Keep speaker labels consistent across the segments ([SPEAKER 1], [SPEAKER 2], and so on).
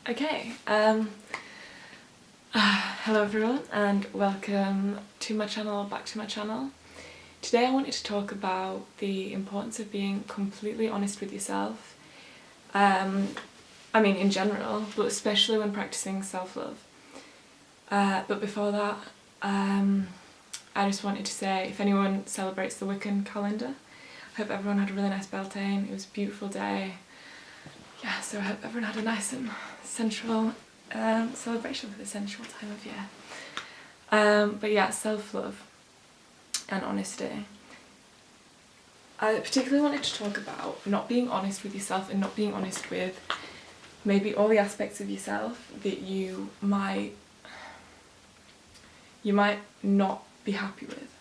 [SPEAKER 1] Okay, hello everyone and welcome to my channel, back to my channel. Today I wanted to talk about the importance of being completely honest with yourself. I mean in general, but especially when practicing self-love. But before that, I just wanted to say, if anyone celebrates the Wiccan calendar, I hope everyone had a really nice Beltane. It was a beautiful day. Yeah, so I hope everyone had a nice and sensual celebration for the sensual time of year. But yeah, self-love and honesty. I particularly wanted to talk about not being honest with yourself and not being honest with maybe all the aspects of yourself that you might not be happy with.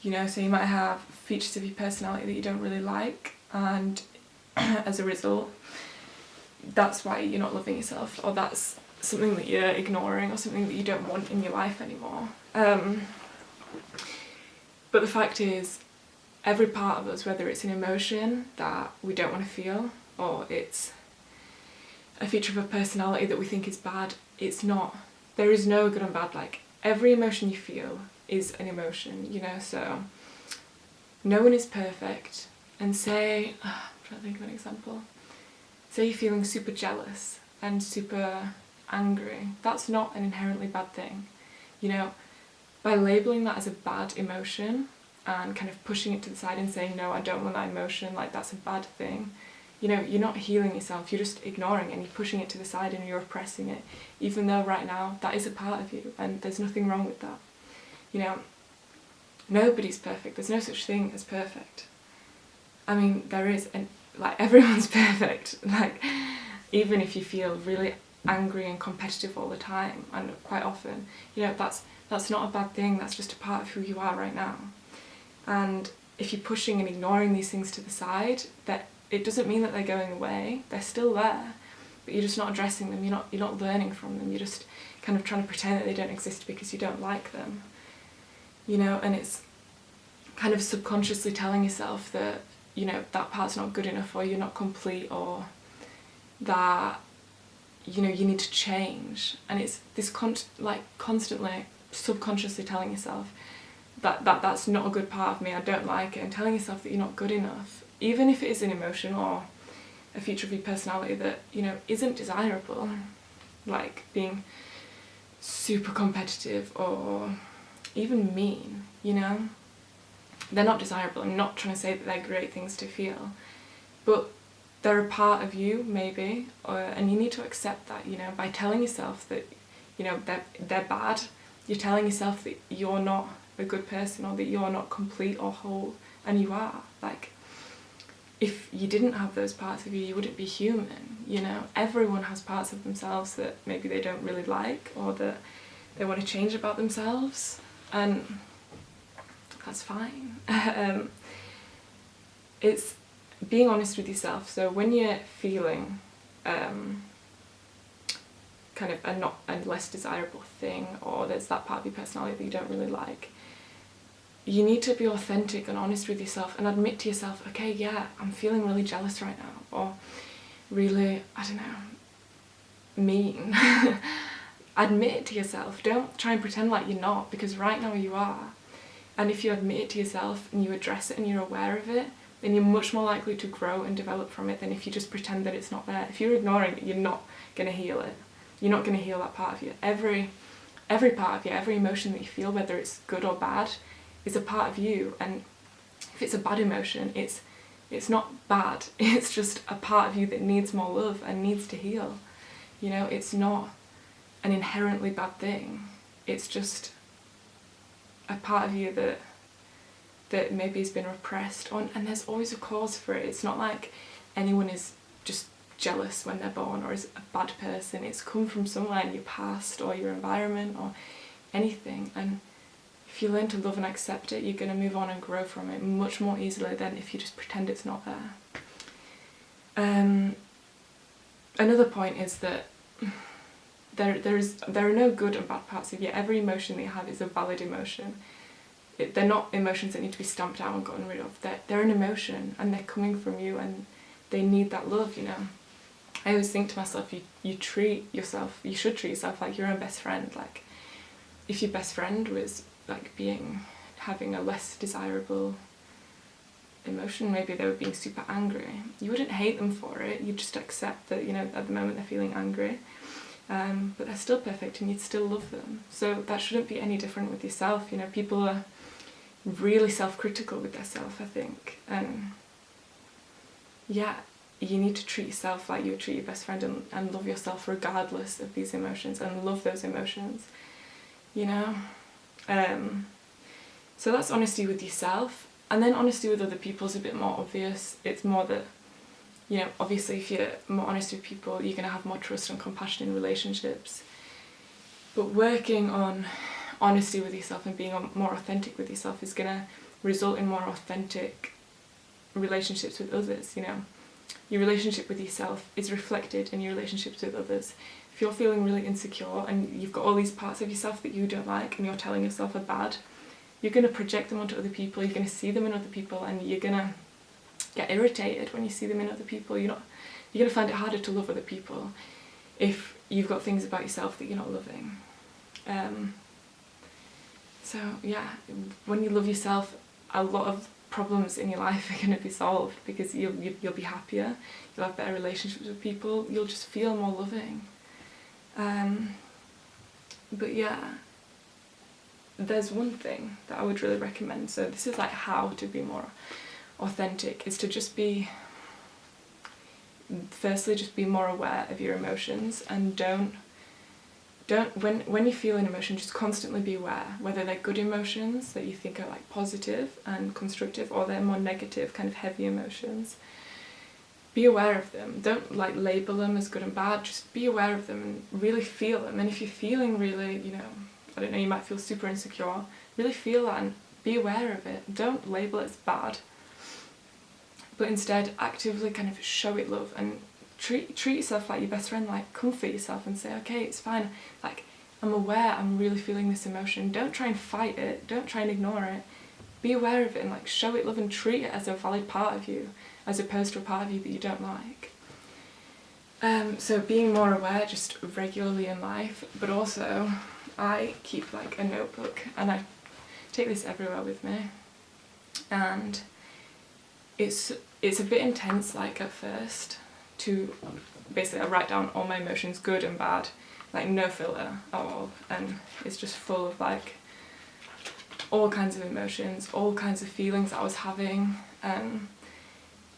[SPEAKER 1] You know, so you might have features of your personality that you don't really like, and as a result, that's why you're not loving yourself, or that's something that you're ignoring, or something that you don't want in your life anymore. But the fact is, every part of us, whether it's an emotion that we don't want to feel, or it's a feature of a personality that we think is bad, it's not. There is no good and bad. Like, every emotion you feel is an emotion, you know, so no one is perfect. And say, I'm trying to think of an example. Say you're feeling super jealous and super angry. That's not an inherently bad thing. You know, by labelling that as a bad emotion and kind of pushing it to the side and saying, no, I don't want that emotion, like that's a bad thing, you know, you're not healing yourself, you're just ignoring it and you're pushing it to the side and you're oppressing it, even though right now that is a part of you and there's nothing wrong with that. You know, nobody's perfect, there's no such thing as perfect. I mean, there is, and like everyone's perfect, like even if you feel really angry and competitive all the time, and quite often, you know, that's not a bad thing, that's just a part of who you are right now. And if you're pushing and ignoring these things to the side, that it doesn't mean that they're going away, they're still there, but you're just not addressing them, you're not learning from them, you're just kind of trying to pretend that they don't exist because you don't like them. You know, and it's kind of subconsciously telling yourself that, you know, that part's not good enough, or you're not complete, or that, you know, you need to change. And it's this constantly subconsciously telling yourself that that's not a good part of me, I don't like it, and telling yourself that you're not good enough, even if it is an emotion or a feature of your personality that, you know, isn't desirable, like being super competitive or even mean, you know. They're not desirable. I'm not trying to say that they're great things to feel, but they're a part of you, maybe, and you need to accept that, you know, by telling yourself that, you know, they're bad, you're telling yourself that you're not a good person, or that you're not complete or whole, and you are. Like, if you didn't have those parts of you, you wouldn't be human, you know. Everyone has parts of themselves that maybe they don't really like, or that they want to change about themselves, and that's fine. It's being honest with yourself. So when you're feeling kind of a less desirable thing, or there's that part of your personality that you don't really like, you need to be authentic and honest with yourself and admit to yourself, okay, yeah, I'm feeling really jealous right now, or really, I don't know, mean. Admit it to yourself. Don't try and pretend like you're not, because right now you are. And if you admit it to yourself and you address it and you're aware of it, then you're much more likely to grow and develop from it than if you just pretend that it's not there. If you're ignoring it, you're not going to heal it. You're not going to heal that part of you. Every part of you, every emotion that you feel, whether it's good or bad, is a part of you. And if it's a bad emotion, it's not bad. It's just a part of you that needs more love and needs to heal. You know, it's not an inherently bad thing. It's just a part of you that maybe has been repressed, and there's always a cause for it. It's not like anyone is just jealous when they're born or is a bad person. It's come from somewhere in your past or your environment or anything, and if you learn to love and accept it, you're going to move on and grow from it much more easily than if you just pretend it's not there. Another point is that there are no good and bad parts of you. Every emotion that you have is a valid emotion. They're not emotions that need to be stamped out and gotten rid of. They're an emotion, and they're coming from you, and they need that love, you know. I always think to myself, you should treat yourself like your own best friend. Like, if your best friend was like having a less desirable emotion, maybe they were being super angry, you wouldn't hate them for it. You'd just accept that, you know, at the moment they're feeling angry, but they're still perfect and you'd still love them. So that shouldn't be any different with yourself. You know, people are really self-critical with themselves, I think, and yeah, you need to treat yourself like you would treat your best friend, and love yourself regardless of these emotions, and love those emotions, you know. So that's honesty with yourself. And then honesty with other people is a bit more obvious. It's more that, you know, obviously if you're more honest with people, you're going to have more trust and compassion in relationships. But working on honesty with yourself and being more authentic with yourself is going to result in more authentic relationships with others, you know. Your relationship with yourself is reflected in your relationships with others. If you're feeling really insecure and you've got all these parts of yourself that you don't like and you're telling yourself are bad, you're going to project them onto other people, you're going to see them in other people, and you're going to get irritated when you see them in other people. You're going to find it harder to love other people if you've got things about yourself that you're not loving. So yeah, when you love yourself, a lot of problems in your life are going to be solved, because you'll be happier, you'll have better relationships with people, you'll just feel more loving. But yeah, there's one thing that I would really recommend. So this is like how to be more authentic, is to just be more aware of your emotions, and don't when you feel an emotion, just constantly be aware, whether they're good emotions that you think are like positive and constructive, or they're more negative, kind of heavy emotions. Be aware of them. Don't like label them as good and bad, just be aware of them and really feel them. And if you're feeling really, you know, I don't know, you might feel super insecure, really feel that and be aware of it. Don't label it as bad, but instead actively kind of show it love, and treat yourself like your best friend. Like, comfort yourself and say, okay, it's fine, like, I'm aware I'm really feeling this emotion. Don't try and fight it, don't try and ignore it. Be aware of it and like show it love and treat it as a valid part of you, as opposed to a part of you that you don't like. So being more aware just regularly in life, but also I keep like a notebook and I take this everywhere with me, and it's a bit intense, like, at first, to basically I write down all my emotions, good and bad, like no filter at all, and it's just full of like all kinds of emotions, all kinds of feelings that I was having.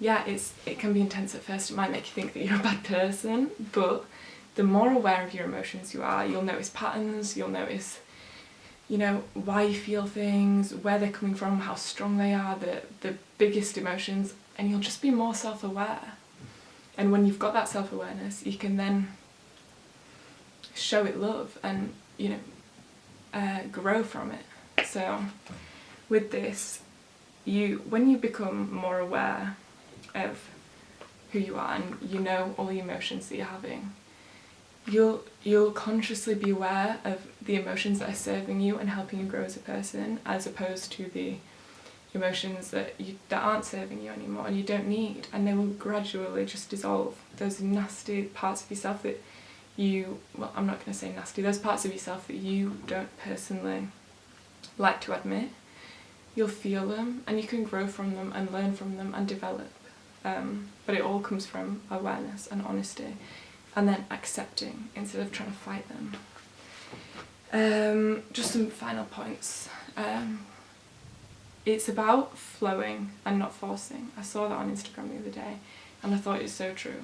[SPEAKER 1] Yeah, it can be intense at first. It might make you think that you're a bad person, but the more aware of your emotions you are, you'll notice patterns, you'll notice, you know, why you feel things, where they're coming from, how strong they are, the biggest emotions, and you'll just be more self-aware. And when you've got that self-awareness, you can then show it love and, you know, grow from it. So with this, when you become more aware of who you are and you know all the emotions that you're having, you'll consciously be aware of the emotions that are serving you and helping you grow as a person, as opposed to the emotions that aren't serving you anymore and you don't need, and they will gradually just dissolve. Those nasty parts of yourself that I'm not going to say nasty, those parts of yourself that you don't personally like to admit, you'll feel them and you can grow from them and learn from them and develop. But it all comes from awareness and honesty, and then accepting instead of trying to fight them. Just some final points. It's about flowing and not forcing. I saw that on Instagram the other day and I thought it was so true.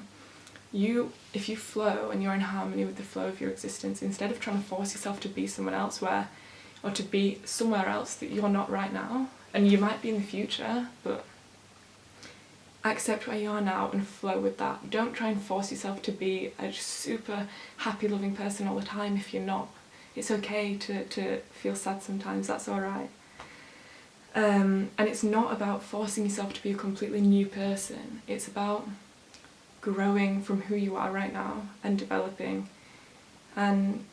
[SPEAKER 1] If you flow and you're in harmony with the flow of your existence, instead of trying to force yourself to be someone else or to be somewhere else that you're not right now, and you might be in the future, but accept where you are now and flow with that. Don't try and force yourself to be a super happy, loving person all the time if you're not. It's okay to feel sad sometimes, that's alright. And it's not about forcing yourself to be a completely new person. It's about growing from who you are right now and developing. And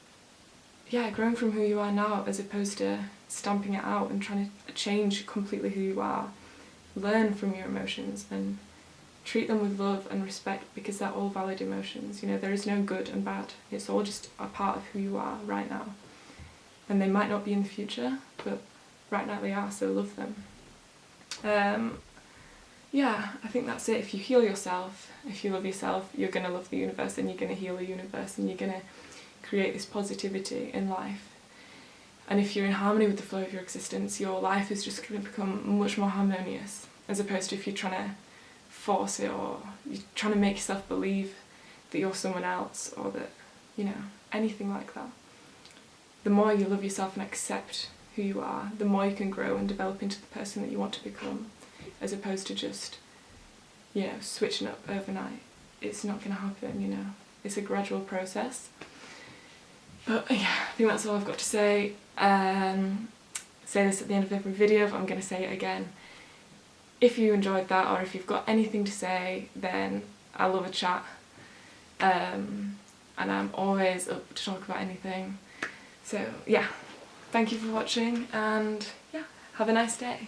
[SPEAKER 1] yeah, growing from who you are now as opposed to stamping it out and trying to change completely who you are. Learn from your emotions and treat them with love and respect, because they're all valid emotions. You know, there is no good and bad. It's all just a part of who you are right now. And they might not be in the future, but right now they are, so love them. Yeah, I think that's it. If you heal yourself, if you love yourself, you're going to love the universe, and you're going to heal the universe, and you're going to create this positivity in life. And if you're in harmony with the flow of your existence, your life is just going to become much more harmonious, as opposed to if you're trying to force it, or you're trying to make yourself believe that you're someone else, or that, you know, anything like that. The more you love yourself and accept who you are, the more you can grow and develop into the person that you want to become, as opposed to just, you know, switching up overnight. It's not going to happen, you know. It's a gradual process. But yeah, I think that's all I've got to say. Say this at the end of every video, but I'm going to say it again. If you enjoyed that, or if you've got anything to say, then I love a chat. And I'm always up to talk about anything. So yeah, thank you for watching, and yeah, have a nice day.